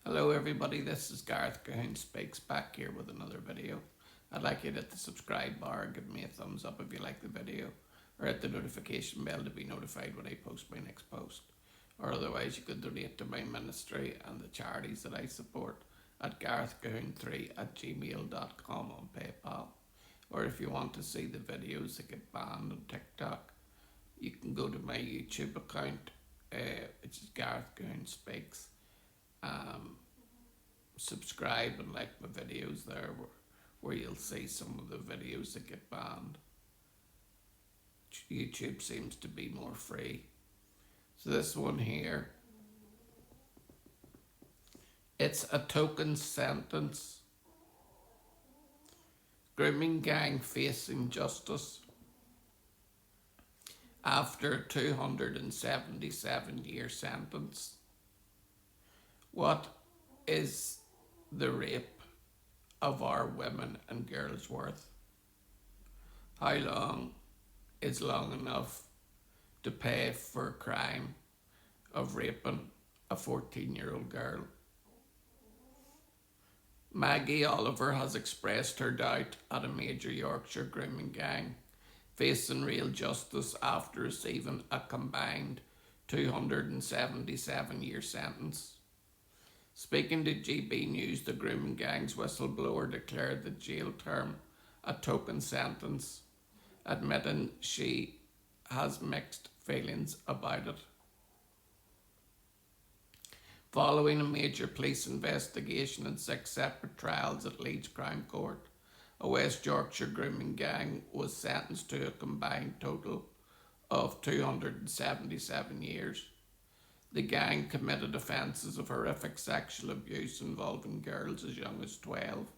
Hello everybody, this is Gareth Cahoon Speaks back here with another video. I'd like you to hit the subscribe bar, give me a thumbs up if you like the video, or hit the notification bell to be notified when I post my next post. Or otherwise you could donate to my ministry and the charities that I support at garethcahoon3@gmail.com on PayPal. Or if you want to see the videos that get banned on TikTok, you can go to my YouTube account, which is Gareth Cahoon Speaks. Subscribe and like my videos there where you'll see some of the videos that get banned. YouTube seems to be more free. So this one here, it's a token sentence. Grooming gang facing justice after a 277-year sentence. What is the rape of our women and girls worth? How long is long enough to pay for a crime of raping a 14-year-old girl? Maggie Oliver has expressed her doubt at a major Yorkshire grooming gang facing real justice after receiving a combined 277-year sentence. Speaking to GB News, the grooming gang's whistleblower declared the jail term a token sentence, admitting she has mixed feelings about it. Following a major police investigation and 6 separate trials at Leeds Crown Court, a West Yorkshire grooming gang was sentenced to a combined total of 277 years. The gang committed offences of horrific sexual abuse involving girls as young as 12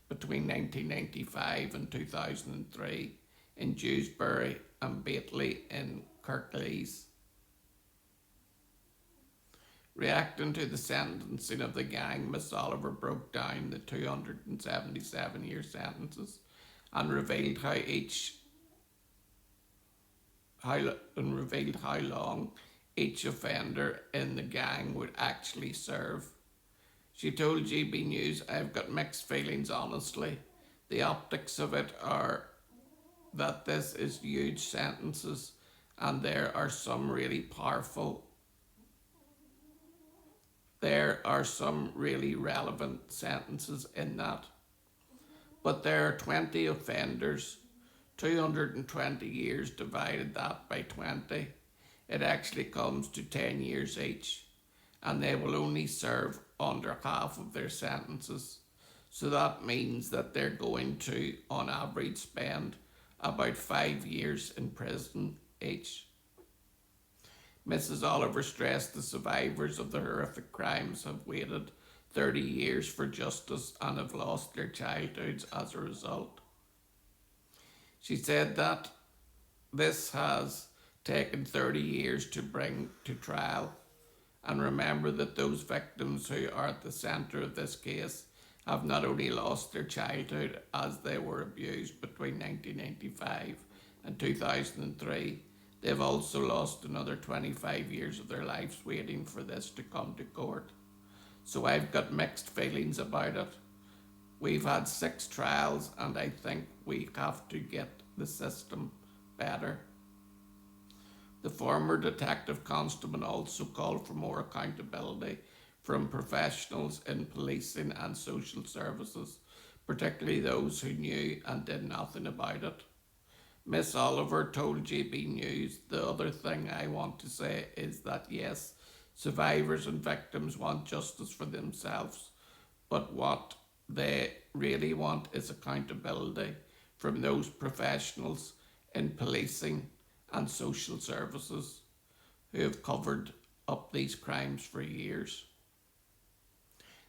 between 1995 and 2003 in Dewsbury and Bately in Kirklees. Reacting to the sentencing of the gang, Miss Oliver broke down the 277-year sentences and revealed how long each offender in the gang would actually serve. She told GB News, "I've got mixed feelings, honestly. The optics of it are that this is huge sentences and there are some really relevant sentences in that. But there are 20 offenders, 220 years divided that by 20. It actually comes to 10 years each, and they will only serve under half of their sentences. So that means that they're going to, on average, spend about 5 years in prison each." Mrs. Oliver stressed the survivors of the horrific crimes have waited 30 years for justice and have lost their childhoods as a result. She said that this has taken 30 years to bring to trial, and remember that those victims who are at the centre of this case have not only lost their childhood as they were abused between 1995 and 2003, they've also lost another 25 years of their lives waiting for this to come to court. So I've got mixed feelings about it. We've had 6 trials and I think we have to get the system better. The former detective constable also called for more accountability from professionals in policing and social services, particularly those who knew and did nothing about it. Miss Oliver told GB News, "The other thing I want to say is that yes, survivors and victims want justice for themselves, but what they really want is accountability from those professionals in policing and social services who have covered up these crimes for years.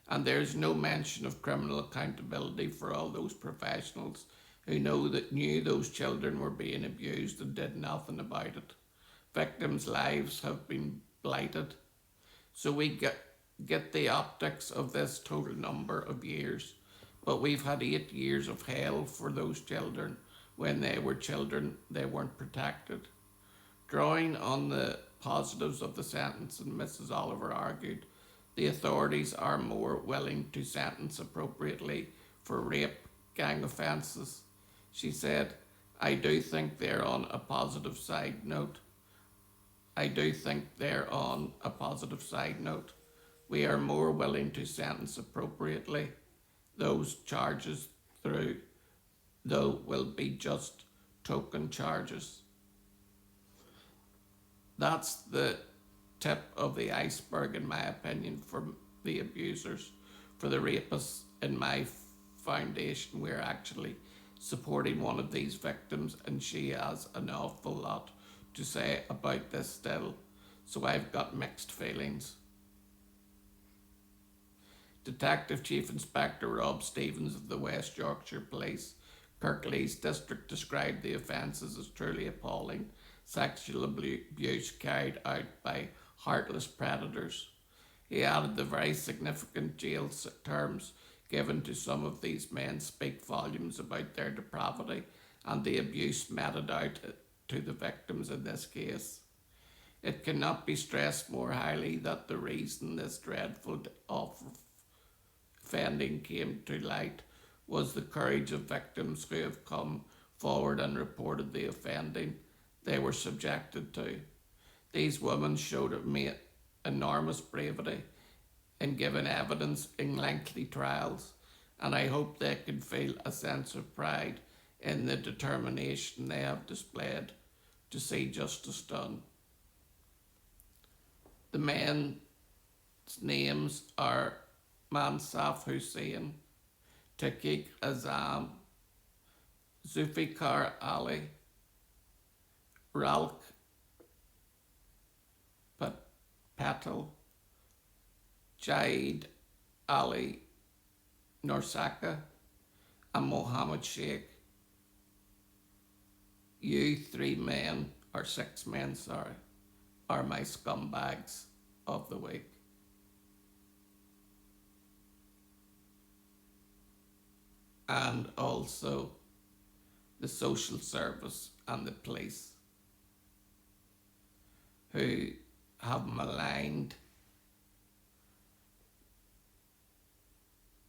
And there's no mention of criminal accountability for all those professionals who knew those children were being abused and did nothing about it. Victims' lives have been blighted. So we get the optics of this total number of years, but we've had 8 years of hell for those children. When they were children, they weren't protected." Drawing on the positives of the sentence, and Mrs. Oliver argued, The authorities are more willing to sentence appropriately for rape, gang offences. She said, I do think they're on a positive side note. I do think they're on a positive side note. We are more willing to sentence appropriately. Those charges through, though, will be just token charges. That's the tip of the iceberg, in my opinion, for the abusers. For the rapists, in my foundation, we're actually supporting one of these victims, and she has an awful lot to say about this still. So I've got mixed feelings. Detective Chief Inspector Rob Stevens of the West Yorkshire Police, Kirklees District, described the offences as truly appalling sexual abuse carried out by heartless predators. He added the very significant jail terms given to some of these men speak volumes about their depravity and the abuse meted out to the victims in this case. It cannot be stressed more highly that the reason this dreadful offending came to light was the courage of victims who have come forward and reported the offending they were subjected to. These women showed enormous bravery in giving evidence in lengthy trials, and I hope they can feel a sense of pride in the determination they have displayed to see justice done. The men's names are Mansaf Hussain, Taqik Azam, Zulfikar Ali, Ralk Patel, Jaid Ali Norsaka, and Mohammed Sheikh. You six men, are my scumbags of the week. And also the social service and the police, who have maligned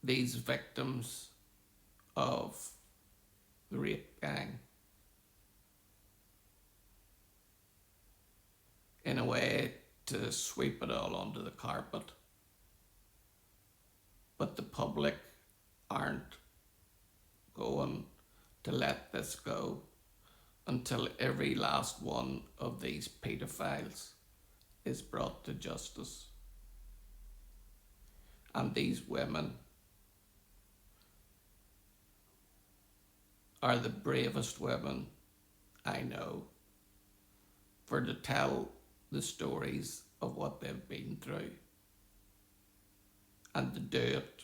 these victims of the rape gang in a way to sweep it all under the carpet. But the public aren't going to let this go until every last one of these paedophiles is brought to justice. And these women are the bravest women I know for to tell the stories of what they've been through and to do it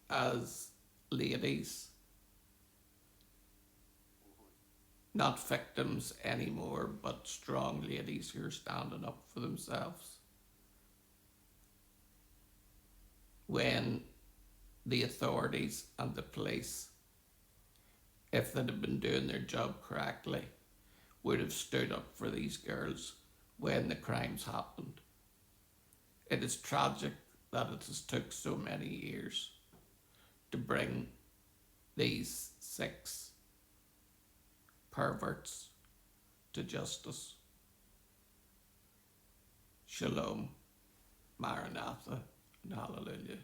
as ladies, not victims anymore, but strong ladies who are standing up for themselves. When the authorities and the police, if they'd have been doing their job correctly, would have stood up for these girls when the crimes happened. It is tragic that it has took so many years to bring these 6 perverts to justice. Shalom, Maranatha, and Hallelujah.